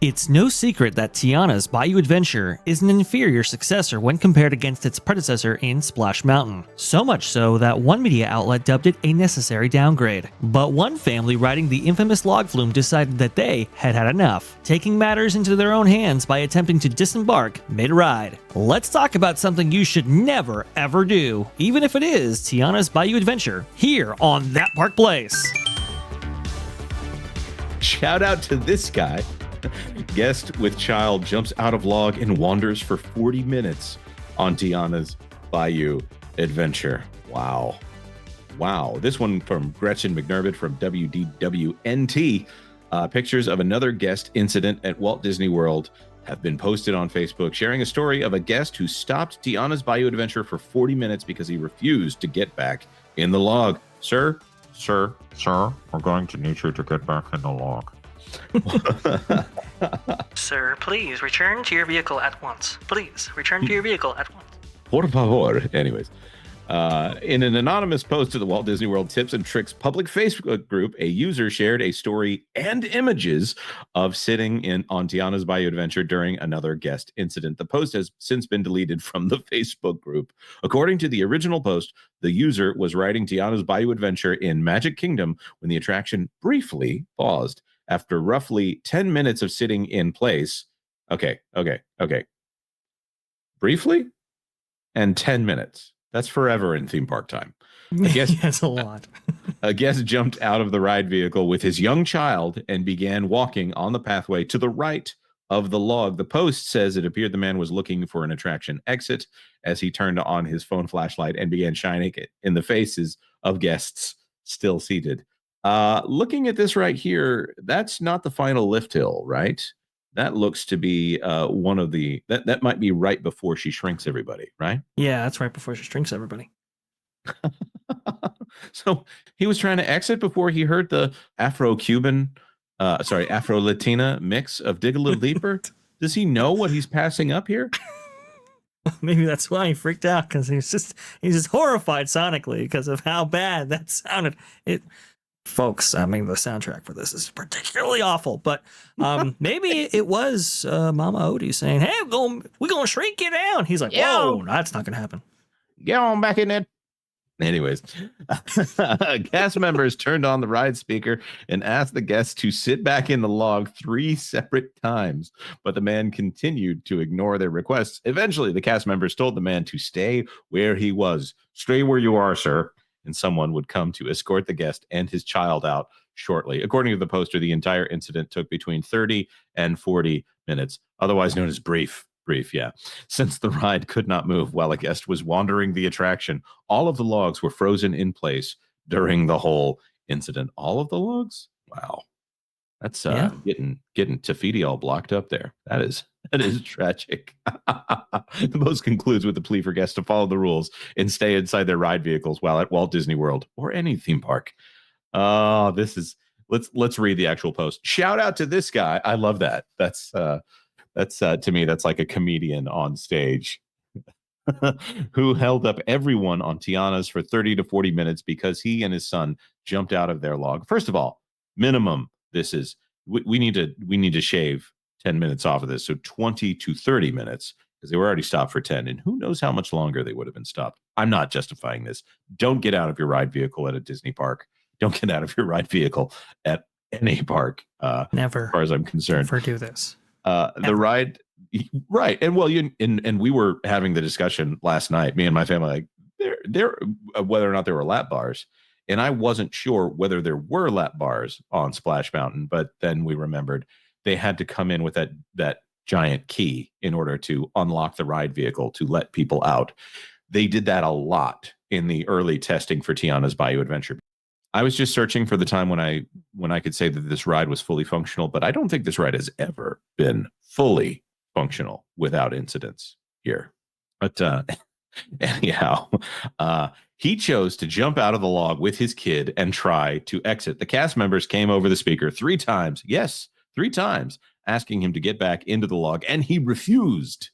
It's no secret that Tiana's Bayou Adventure is an inferior successor when compared against its predecessor in Splash Mountain. So much so that one media outlet dubbed it a necessary downgrade. But one family riding the infamous log flume decided that they had had enough, taking matters into their own hands by attempting to disembark mid-ride. Let's talk about something you should never ever do, even if it is Tiana's Bayou Adventure, here on That Park Place. Shout out to this guy. Guest with child jumps out of log and wanders for 40 minutes on Tiana's Bayou Adventure. Wow. This one from Gretchen McNermott from WDWNT. Pictures of another guest incident at Walt Disney World have been posted on Facebook, sharing a story of a guest who stopped Tiana's Bayou Adventure for 40 minutes because he refused to get back in the log. Sir, we're going to need you to get back in the log. Sir, please return to your vehicle at once. Please return to your vehicle at once. Por favor. Anyways, in an anonymous post to the Walt Disney World Tips and Tricks public Facebook group, a user shared a story and images of sitting on Tiana's Bayou Adventure during another guest incident. The post has since been deleted from the Facebook group. According to the original post, the user was riding Tiana's Bayou Adventure in Magic Kingdom when the attraction briefly paused. After roughly 10 minutes of sitting in place, okay. Briefly and 10 minutes. That's forever in theme park time. I guess That's a lot. A guest jumped out of the ride vehicle with his young child and began walking on the pathway to the right of the log. The post says it appeared the man was looking for an attraction exit as he turned on his phone flashlight and began shining it in the faces of guests still seated. Looking at this right here, that's not the final lift hill, right? That looks to be one of the that might be right before she shrinks everybody, right? Yeah, that's right before she shrinks everybody. So he was trying to exit before he heard the Afro-Cuban, Afro-Latina mix of Dig a Little Deeper. Does he know what he's passing up here? Maybe that's why he freaked out, because he's just horrified sonically because of how bad that sounded. Folks, I mean, the soundtrack for this is particularly awful, but maybe it was Mama Odie saying, "Hey, we're gonna shrink you down." He's like, "Whoa, that's not gonna happen." Get on back in it. Anyways, cast members turned on the ride speaker and asked the guests to sit back in the log 3 separate times, but the man continued to ignore their requests. Eventually, the cast members told the man to stay where he was. "Stay where you are, sir." And someone would come to escort the guest and his child out shortly. According to the poster, the entire incident took between 30 and 40 minutes, otherwise known as brief, yeah. Since the ride could not move while a guest was wandering the attraction, all of the logs were frozen in place during the whole incident. All of the logs? Wow. That's getting Tafiti all blocked up there. That is tragic. The post concludes with a plea for guests to follow the rules and stay inside their ride vehicles while at Walt Disney World or any theme park. Let's read the actual post. Shout out to this guy. I love that. That's to me, that's like a comedian on stage who held up everyone on Tiana's for 30 to 40 minutes because he and his son jumped out of their log. First of all, minimum. We need to shave 10 minutes off of this. So 20 to 30 minutes, because they were already stopped for 10. And who knows how much longer they would have been stopped. I'm not justifying this. Don't get out of your ride vehicle at a Disney park. Don't get out of your ride vehicle at any park. Never. As far as I'm concerned. Never do this. The ride, right. And well, and we were having the discussion last night, me and my family, like there whether or not there were lap bars. And I wasn't sure whether there were lap bars on Splash Mountain, but then we remembered they had to come in with that giant key in order to unlock the ride vehicle to let people out. They did that a lot in the early testing for Tiana's Bayou Adventure. I was just searching for the time when I could say that this ride was fully functional, but I don't think this ride has ever been fully functional without incidents here. But anyhow, he chose to jump out of the log with his kid and try to exit. The cast members came over the speaker 3 times. Yes, 3 times, asking him to get back into the log, and he refused.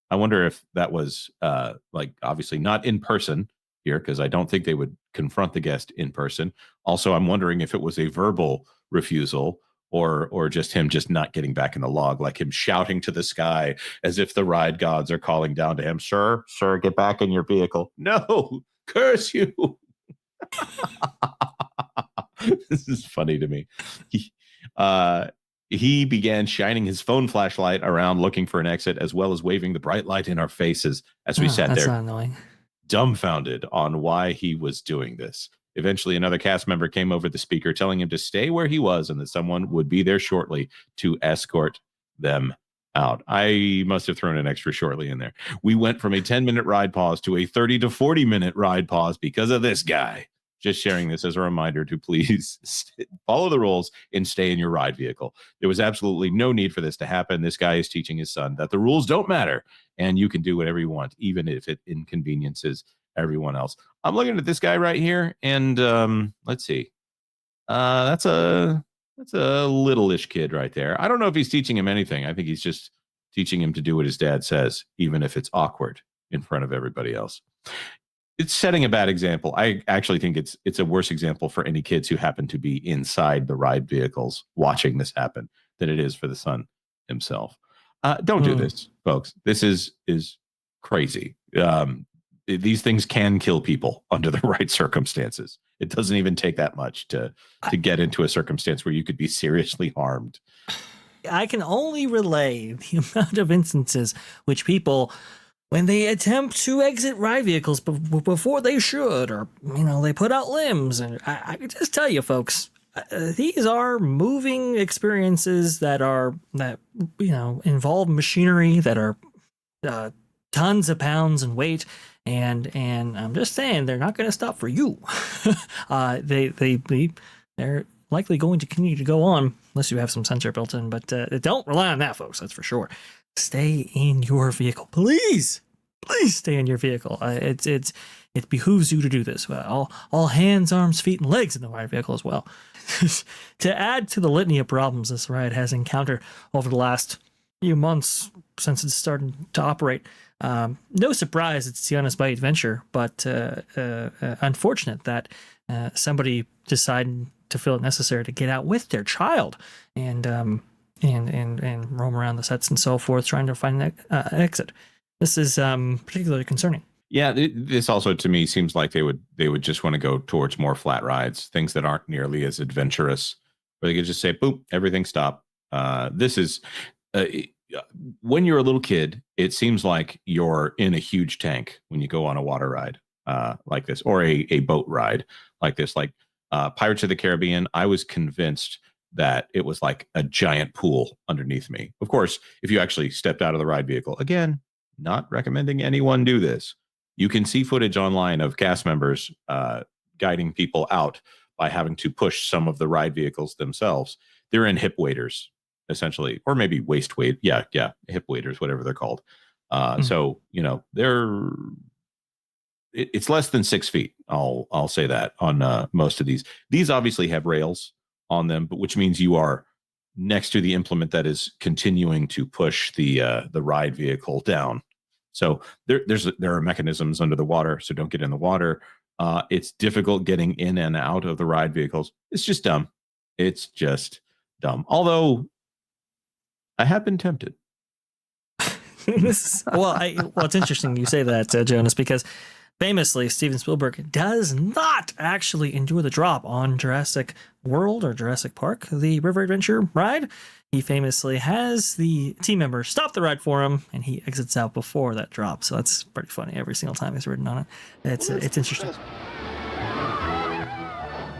I wonder if that was obviously not in person here, because I don't think they would confront the guest in person. Also, I'm wondering if it was a verbal refusal or just him just not getting back in the log, like him shouting to the sky as if the ride gods are calling down to him, sir, get back in your vehicle. No, curse you. This is funny to me. He began shining his phone flashlight around looking for an exit, as well as waving the bright light in our faces as we sat there, annoying, dumbfounded on why he was doing this. Eventually, another cast member came over the speaker telling him to stay where he was and that someone would be there shortly to escort them out. I must have thrown an extra shortly in there. We went from a 10-minute ride pause to a 30 to 40-minute ride pause because of this guy. Just sharing this as a reminder to please follow the rules and stay in your ride vehicle. There was absolutely no need for this to happen. This guy is teaching his son that the rules don't matter and you can do whatever you want, even if it inconveniences everyone else. I'm looking at this guy right here, and let's see. That's a little-ish kid right there. I don't know if he's teaching him anything. I think he's just teaching him to do what his dad says, even if it's awkward in front of everybody else. It's setting a bad example. I actually think it's a worse example for any kids who happen to be inside the ride vehicles watching this happen than it is for the son himself. Don't do this, folks. This is crazy. These things can kill people under the right circumstances. It doesn't even take that much to get into a circumstance where you could be seriously harmed. I can only relay the amount of instances which people, when they attempt to exit ride vehicles before they should, or, they put out limbs. And I can just tell you, folks, these are moving experiences that involve machinery that are tons of pounds in weight. And I'm just saying, they're not going to stop for you. They're likely going to continue to go on unless you have some sensor built in, but don't rely on that, folks. That's for sure. Stay in your vehicle, please stay in your vehicle. It behooves you to do this. All hands, arms, feet, and legs in the ride vehicle as well. To add to the litany of problems this ride has encountered over the last few months since it's started to operate, no surprise it's Tiana's Bayou adventure, but unfortunate that somebody decided to feel it necessary to get out with their child and roam around the sets and so forth, trying to find an exit. This is particularly concerning. Yeah, this also to me seems like they would just want to go towards more flat rides, things that aren't nearly as adventurous, where they could just say, "Boom, everything stop." This is when you're a little kid, it seems like you're in a huge tank when you go on a water ride like this, or a boat ride like this, like Pirates of the Caribbean. I was convinced that it was like a giant pool underneath me. Of course, if you actually stepped out of the ride vehicle, again, not recommending anyone do this. You can see footage online of cast members guiding people out by having to push some of the ride vehicles themselves. They're in hip waders, essentially, or maybe waist weight. Yeah, hip waders, whatever they're called. So it's less than 6 feet. I'll say that on most of these. These obviously have rails on them, but which means you are next to the implement that is continuing to push the ride vehicle down. So there are mechanisms under the water, so don't get in the water. It's difficult getting in and out of the ride vehicles. It's just dumb. It's just dumb. Although I have been tempted. It's interesting you say that, Jonas, because famously, Steven Spielberg does not actually endure the drop on Jurassic World or Jurassic Park, the River Adventure ride. He famously has the team member stop the ride for him, and he exits out before that drop. So that's pretty funny every single time he's ridden on it. It's interesting.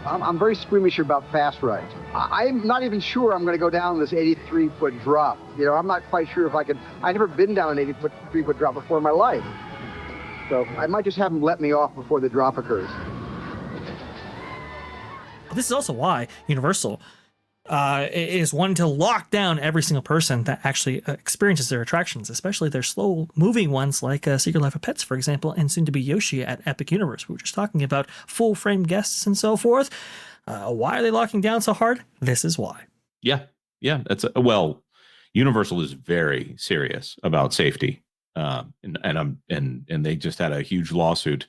I'm very squeamish about fast rides. I'm not even sure I'm going to go down this 83-foot drop. I'm not quite sure if I could. I've never been down an 83-foot drop before in my life. So I might just have them let me off before the drop occurs. This is also why Universal is wanting to lock down every single person that actually experiences their attractions, especially their slow-moving ones like Secret Life of Pets, for example, and soon to be Yoshi at Epic Universe. We were just talking about full-frame guests and so forth. Why are they locking down so hard? This is why. Yeah. That's Universal is very serious about safety. And they just had a huge lawsuit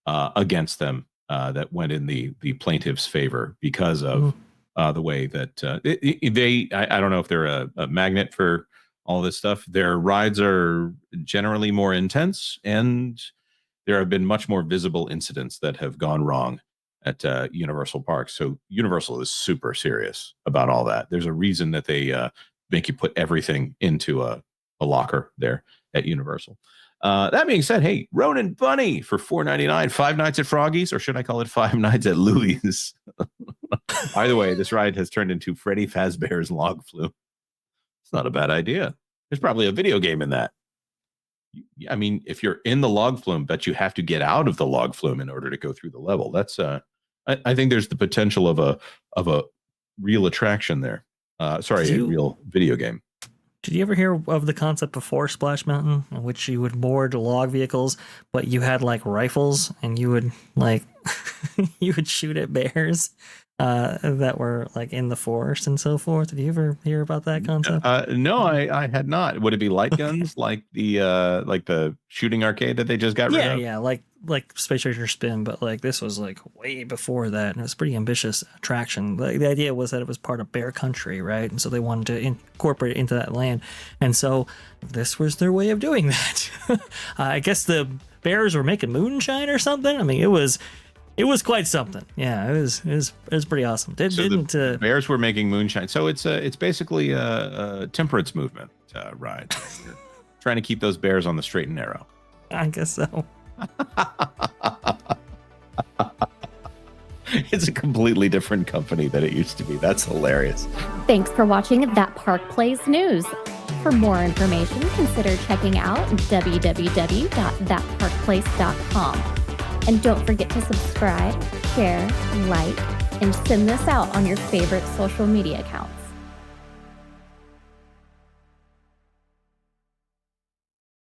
against them that went in the plaintiff's favor because of the way that I don't know if they're a magnet for all this stuff. Their rides are generally more intense, and there have been much more visible incidents that have gone wrong at Universal Parks. So Universal is super serious about all that. There's a reason that they make you put everything into a locker there at Universal. That being said, hey, Ronan Bunny for $4.99, 5 nights at Froggy's, or should I call it 5 nights at Louie's? Either way, this ride has turned into Freddy Fazbear's Log Flume. It's not a bad idea. There's probably a video game in that. I mean, if you're in the log flume, but you have to get out of the log flume in order to go through the level. That's I think there's the potential of a real attraction there. A real video game. Did you ever hear of the concept before Splash Mountain, in which you would board log vehicles, but you had like rifles and you would like you would shoot at bears that were like in the forest and so forth? Did you ever hear about that concept? No, I had not. Would it be light guns like the shooting arcade that they just got rid of? Yeah, like Space Racer Spin, but like this was like way before that, and it was a pretty ambitious attraction. Like, the idea was that it was part of Bear Country, right? And so they wanted to incorporate it into that land, and so this was their way of doing that. I guess the bears were making moonshine or something. I mean, it was quite something. Yeah, it was pretty awesome. The bears were making moonshine, so it's basically a temperance movement ride. You're trying to keep those bears on the straight and narrow. I guess so. It's a completely different company than it used to be. That's hilarious. Thanks for watching That Park Plays News. For more information, consider checking out www.thatparkplace.com. And don't forget to subscribe, share, like, and send this out on your favorite social media account.